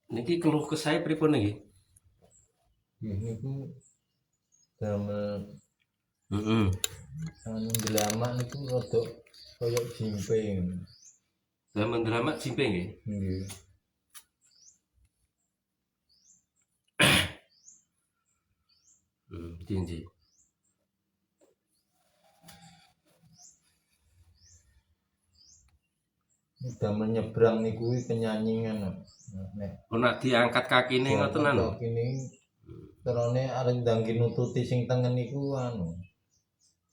Niki keluh kesah pripun niki? Niku damel Heeh. anu ndelamak niku rada kaya jimping. Zaman drama jimpe nggih. Nggih. Nggih. Damel nyebrang niku penyanyian nek Oh nak diangkat kakine ngoten anu. Kini terone arep ndangge nututi sing tengen niku anu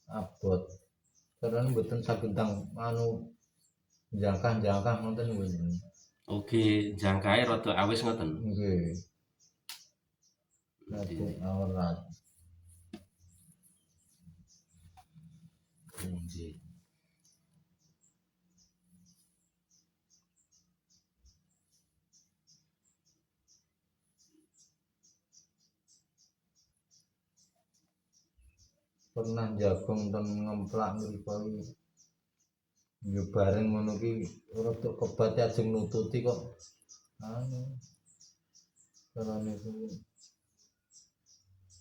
abot. Terus mboten saged anu jangkah-jangkah ngoten mboten. Oke, jangkae rada awis ngoten. Nggih. Rada awrat. Nggih. Pernah jagong ten ngemplak mriku yo bareng ngono ki rada kebat ajeng nututi kok anu carane ku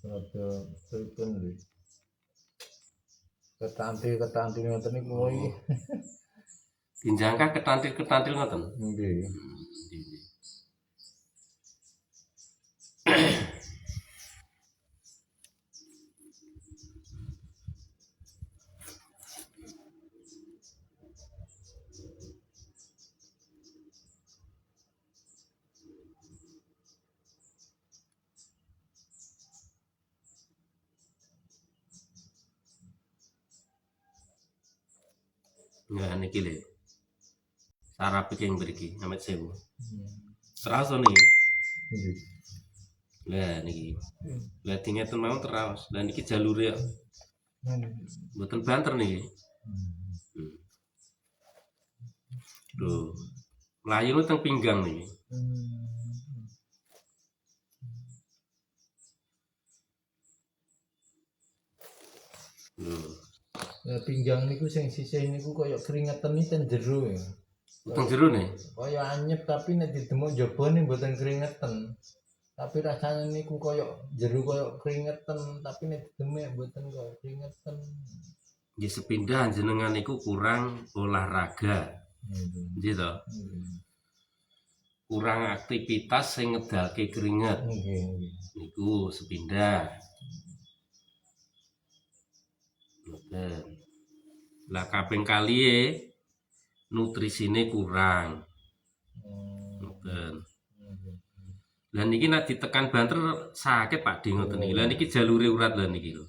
rada pripun lho ketantil ngoten niku iki Dijangka ketantil ngoten. nggih. Nah niki lho. Sarap iki mriki amet sewu. Terus niki. Nggih. Lah niki. Lah dingeten mawon terus. Lah niki jalure kok mboten banter niki. Lho. Mlayu teng pinggang niki. Lho. Lah pinggang niku sing sisih niku kaya keringetan ten jero ya. Teng jero ne. Kaya anyep tapi nek didemuk jabane mboten keringetan. Tapi rasanya niku kaya jero kaya keringetan tapi nek didemuk mboten kaya keringetan. Nggih sepindah jenengan niku kurang olahraga. Nggih to. Kurang aktivitas sing ngedalke keringet. Niku sepindah. Ngoten. Lah kaping kaliye nutrisine kurang. Ngoten. Lah niki nek ditekan banter sakit Pak Di ngoten niki. Lah niki jalure urat lho niki lho.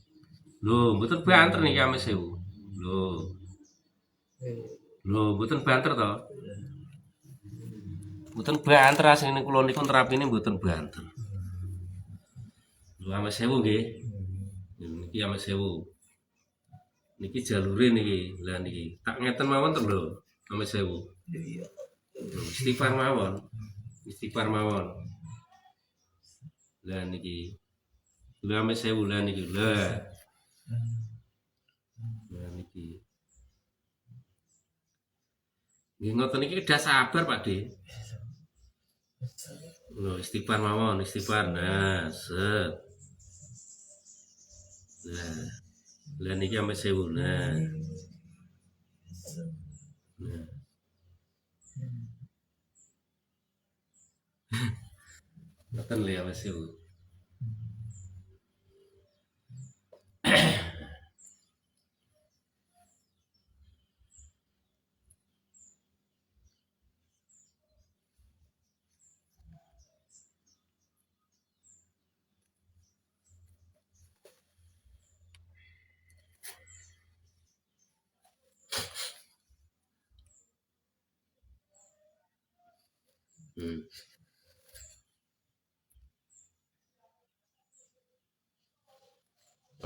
Lho, mboten banter niki ame sewu. Lho. Lho, mboten banter to. Mboten banter asline kula niku nerapine mboten banter. Lho ame sewu nggih. Niki ame sewu. Niki jalure niki. Lah niki tak ngeten mawon to lho. Ame sewu. Iya. Istighfar mawon. Istighfar mawon. Lah niki. Lah ame sewu lah niki. Lah. Lah niki. Nggih ngoten niki kedah sabar Pak De. Lho istighfar mawon, istighfar. Nah, set. Nah. Lah niki ame sewu. Nah. Nah. Ngoten lho ame sewu.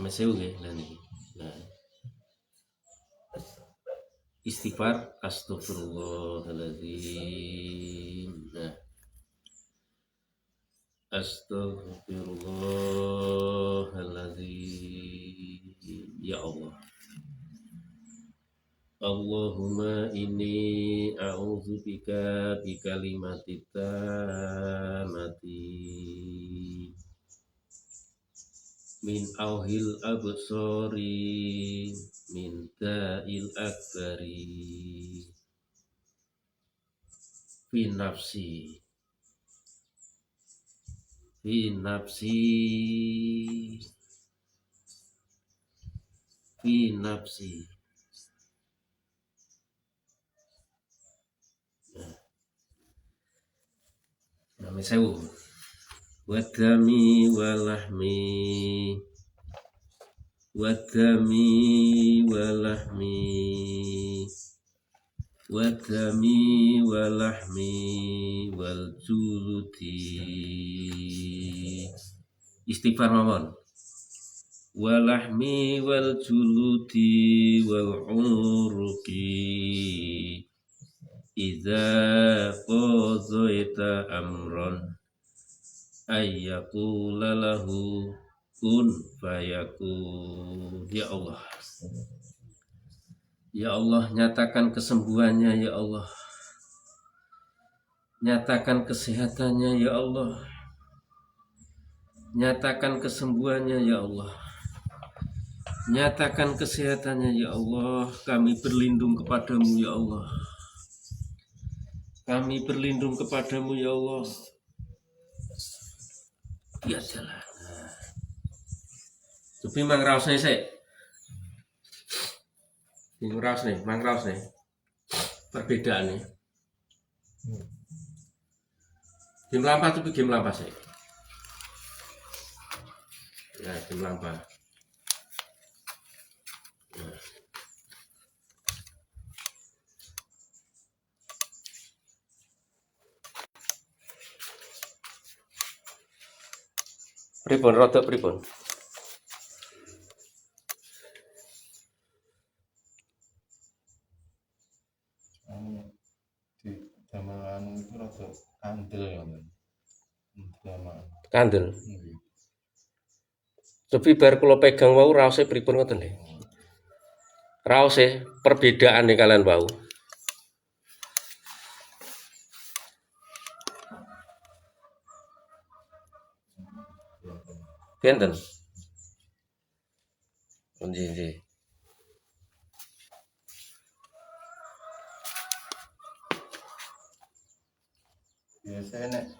Ame sewu nggih lah niki. Nah. Istighfar astagfirullahaladzim. Nah. Astagfirullahaladzim. Ya Allah. Allahumma inni a'udzubika bikalimatit tammati min auhil absori min da'il akbari fi nafsi fi nafsi fi nafsi. Nami sewu wadami walahmi wadami walahmi wadami walahmi wal juluti. Istighfar mawon. Walahmi wal juluti wal uruki idza qadaita amron ayyaqula lahu kun fayakun. Ya Allah, ya Allah, nyatakan kesembuhannya ya Allah, nyatakan kesehatannya ya Allah, nyatakan kesembuhannya ya Allah, nyatakan kesehatannya ya Allah. Kami berlindung kepadamu ya Allah, kami berlindung kepadamu ya Allah. Ya jalan. Tapi mangraos nih sih. Mangraos nih. Perbedaan nih. Game lampah tapi game lampah sih. Ya, game lampah. Ya. Pripun rada pripun? Di zaman itu rada kandel ya men. Zaman. Kandel. Tapi bar kula pegang wau raose pripun ngoten nggih. Raose perbedaan nih kalian wau. Pinten? Nggih. Biasanya nek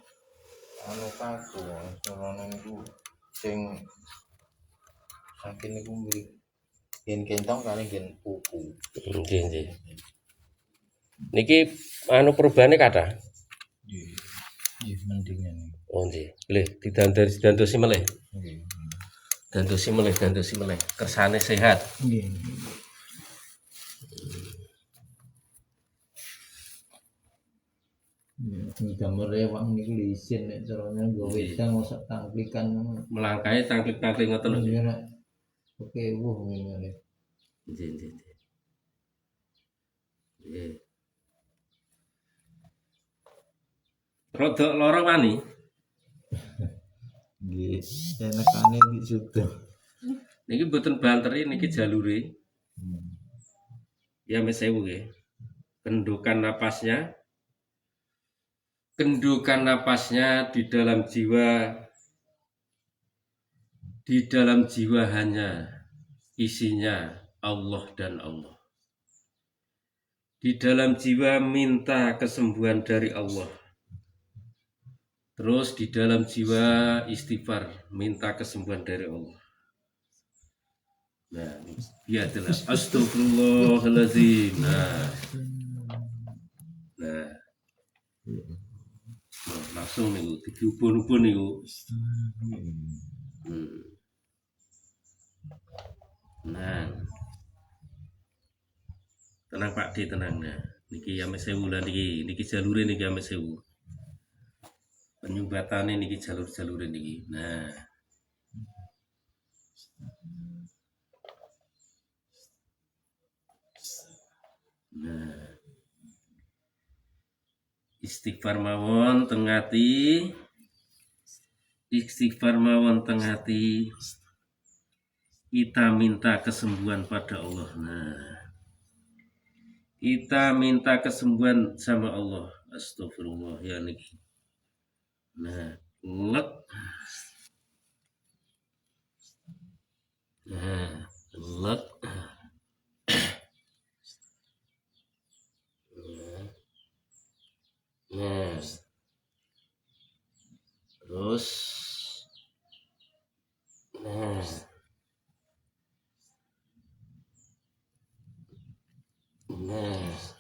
anu kaku soalnya niku sing saking niku mburi yen kentong kali yen pupu. Nggih. Niki anu perubahane kathah. Nggih, mendingan. Oh nggih. Lih didandosi melih. Nggih. Dandosi melih. Kersane sehat. Nggih. Gambar rewang niku lisin nek caranya nggo wedang masak tangklikan Melangkai tangklik-tangklik ngoten lho. nggih nek oke ngene. Nggih. Rodok lara wani. Nggih, enekane di situ. Niki mboten banteri niki jalure. Ya mes sewu nggih. Kendukan napasnya di dalam jiwa hanya isinya Allah dan Allah. Di dalam jiwa minta kesembuhan dari Allah. Terus di dalam jiwa istighfar minta kesembuhan dari Allah. Nah, dia adalah astagfirullahaladzim. Nah, langsung nih, diubun-ubun nih. Nah, tenang Pak D, tenang. Nah, niki ame sewu lah niki jalure niki ame sewu. Penyumbatane niki jalur-jalure niki. Nah, istighfar mawon tengati. Kita minta kesembuhan pada Allah. Nah, Kita minta kesembuhan sama Allah. Astagfirullah ya niki. Nah, ngek. Nah, lek. Nah, terus. Nah, nah.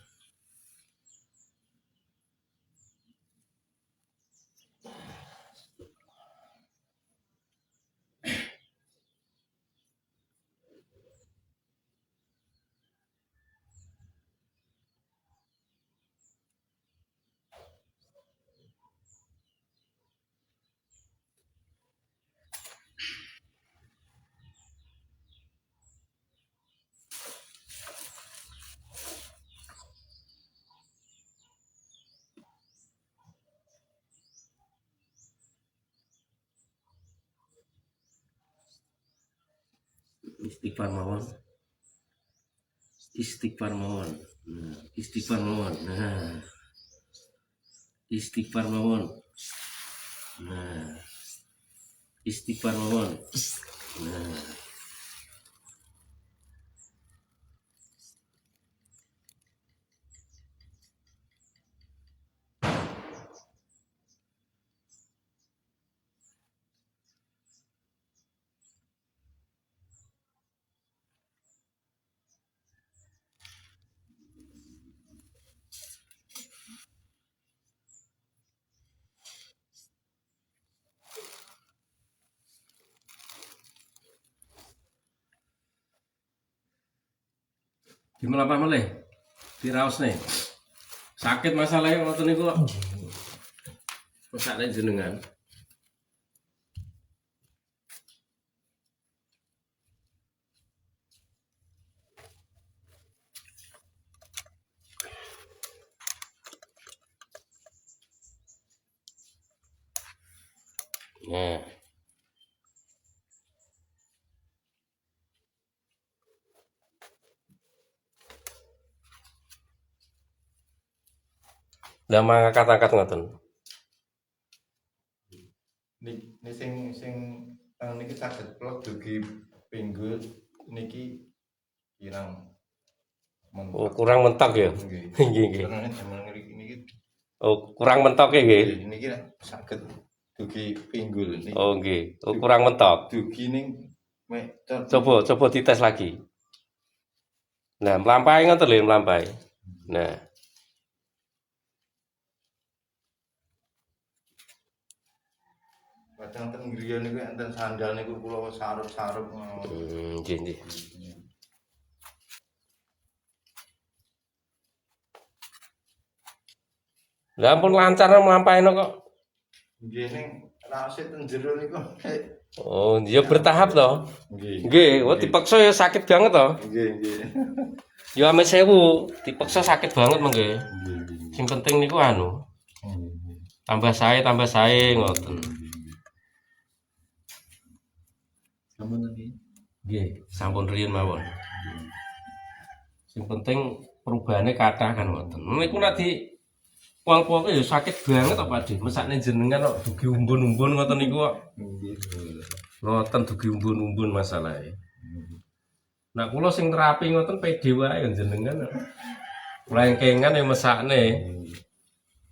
Istighfar mawon. Istighfar mawon. Nah, istighfar mawon. Nah, istighfar mawon. Nah, istighfar mawon. Nah, gimana apa meleh? Diraos nih. Sakit masalahnya ngoten niku kok. Mesakne jenengan. Nah, udah mangkat-angkat ngoten. Ini sing niki saged plot dugi pinggul niki kirang Oh, kurang mentok ya. nggih. Nggih, nggih. Karena jaman niki Oh, kurang mentok ya nggih. niki saged dugi pinggul niki. Oh, nggih. Oh, kurang mentok. Dugi ning mek Coba dites lagi. Nah, melampai ngoten lho, melampai. Nah, kadang ten griya niku enten sandal niku kula sarup-sarup. nggih, nggih. Lah ampun lancar melampaino kok. Nggih ning raosit ten jero niku. Oh, ya bertahap toh. Nggih. Nggih, oh dipaksa ya sakit banget toh. Nggih, nggih. Ya ame 1000, dipaksa sakit banget mengke. Nggih. Sing penting niku anu, tambah sae ngoten. Sampun niki. Nggih, sampun riyen mawon. Sing penting perubahannya kathah kan ngoten. Niku nek di wong-wong ya sakit banget apa Dik? Mesakne jenengan kok dugi umbun-umbun ngoten niku kok. Nggih. Ngoten dugi umbun-umbun masalahe. Nah kula sing terapi ngoten pede wae jenengan. Lengkengan ya mesakne.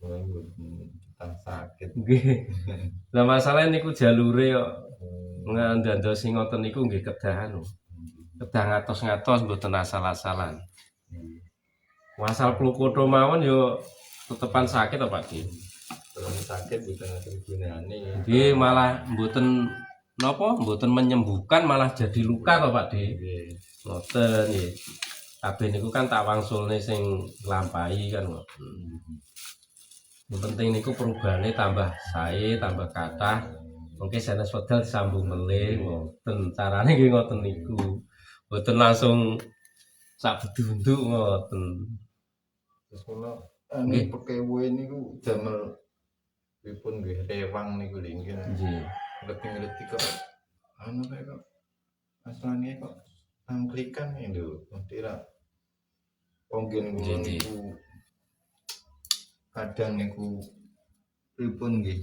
Kita sakit. Nggih. Lah masalahnya niku jalure kok ngandandosi ngoten niku nggih kedah anu. Kedah ngatos-ngatos mboten asal-asalan. Asal klukutho mawon yo tetepan sakit apa Dik? Kalau sakit bukan ada gunane. Nggih malah mboten napa mboten menyembuhkan malah jadi luka to Pak Dik. Nggih. Ngoten nggih. Kabeh niku kan tak wangsulne sing nglampahi kan ngoten. Yang penting niku perubahane tambah sae, tambah kathah. Mungkin sanes wedal disambung melih ngoten. Carane nggih ngoten niku. Mboten langsung sak bedunduk ngoten. Terus kula Nggih. pekewe niku damel pripun nggih rewang niku lho nggih. Nggih. Ngerti-ngerti kok anu kae kok aslane kok angklikan lho, tidak Ponggen kula Nggih, nggih. niku kadang niku pripun nggih.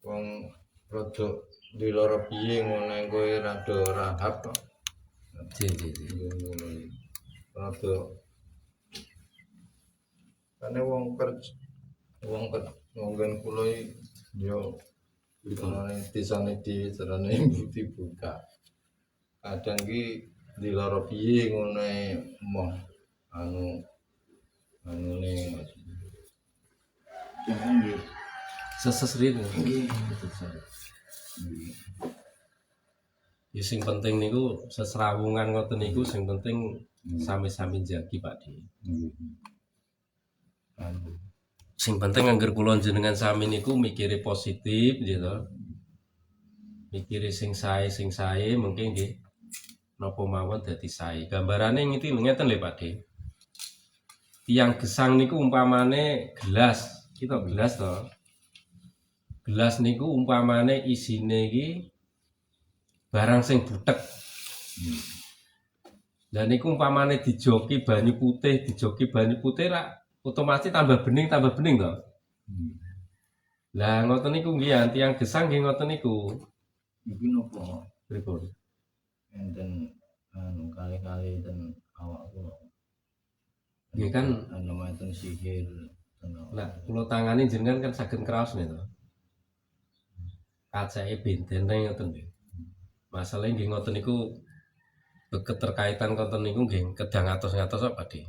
Wong rada dilara piye ngono kowe rada rahap kok. Nggih, nggih, nggih. Nggih, ngono iki. Rada kane wong ngonggen kula iki yo carane desane dhewe carane dibuka. Kadang ki dilara piye ngono ae moh anune jangan nggih. Sesesrit. Nggih. Ya sing penting niku sesrawungan ngoten niku sing penting sami-sami njagi Pakde. Sing penting angger kula jenengan sami niku mikire positif gitu. Mikire sing sae mungkin nggih napa mawon dadi sae. Gambarane ngeten lho Pakde. Tiang gesang niku umpamane gelas, kita gelas to. Gelas niku umpamane isine iki barang sing butek. Lah niku umpamane dijoki banyu putih rak otomatis tambah bening to. Lah ngoten niku nggih tiang gesang nggih ngoten niku. Iki napa Pripun? enten kali-kali ten awak kula. Nggih kan Enten sihir. lah kula tangani jenengan kan saged kraos nih to. Kacake benten ngoten nggih. Masalah nggih ngoten niku keterkaitan konten niku nggih kedang atos-atos apa Pakde.